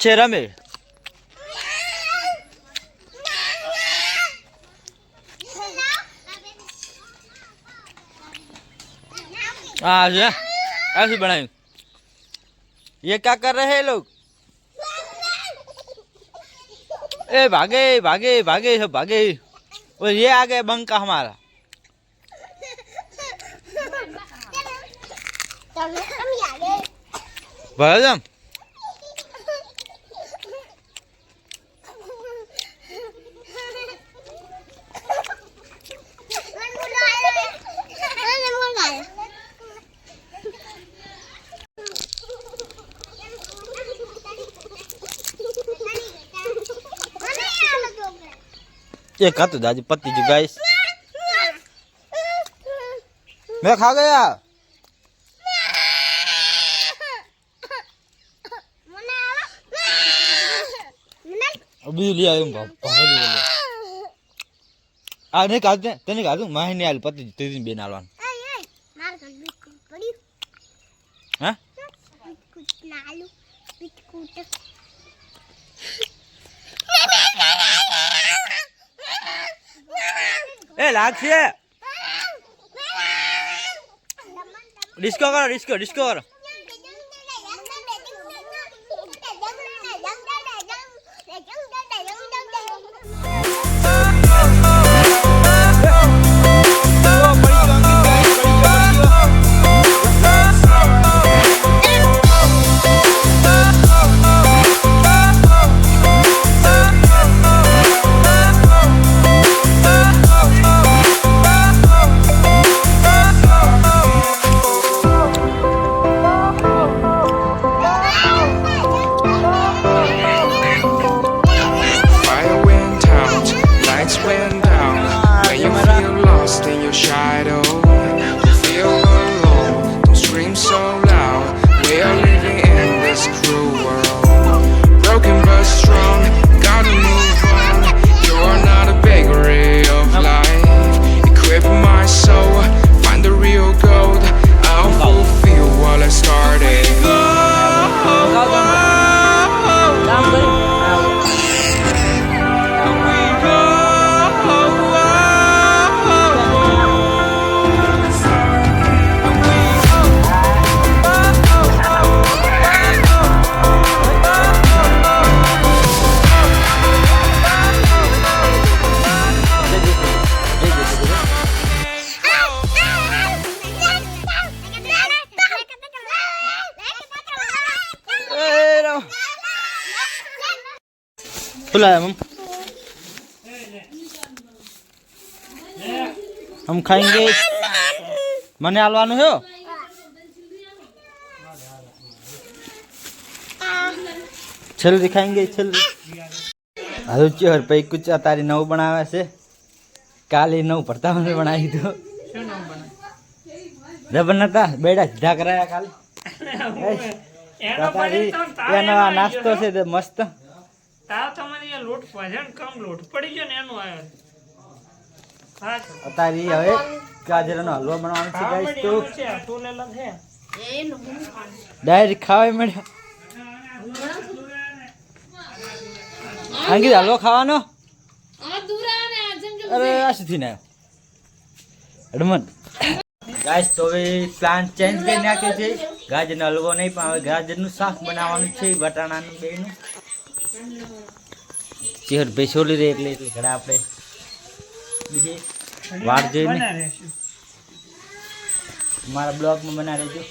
છે રમે हाँ जी ऐसे बनाए ये क्या कर रहे हैं लोग ए भागे भागे भागे सब भागे और ये आ गए बंका हमारा भरदम एक हाथ दादी पत्ती जो गाइस मैं खा गया अभी लिया आ नहीं काटते तेने काट दूं मैं नहीं आल पत्ती तेरी बेन आलवान हैं ए लागছে डिस्को करो डिस्को डिस्को करो हम खाएंगे मने आलवानु है छल दिखाएंगे छल हजू चेहर पे कुछ तारी नव बनावे से काली नव भरता में बनाई दो बनता बेड़ा सीधा कराया काल नाश्तो से मस्त लोट वजन कम लोट पड़ी गयो ने एनो आयो अतारी હવે ગાજરનો હલવો બનાવવાનો છે ગાઈસ તો ટોલેલા છે એનો ડાયરેક્ટ ખાવા મળ્યો આંગી હલવો ખાવાનો આ દૂરા ને આ જંગલ અરે આ સીધી ના અડમન ગાઈસ તો હવે પ્લાન ચેન્જ કરી નાખે છે ગાજરનો હલવો નહીં પણ હવે ગાજરનું શાક બનાવવાનું છે બટાણાનું બેનું ચેહર બેસોલી રે એટલે ઘડા આપણે वाट जो हमारा ब्लॉग में बना रहे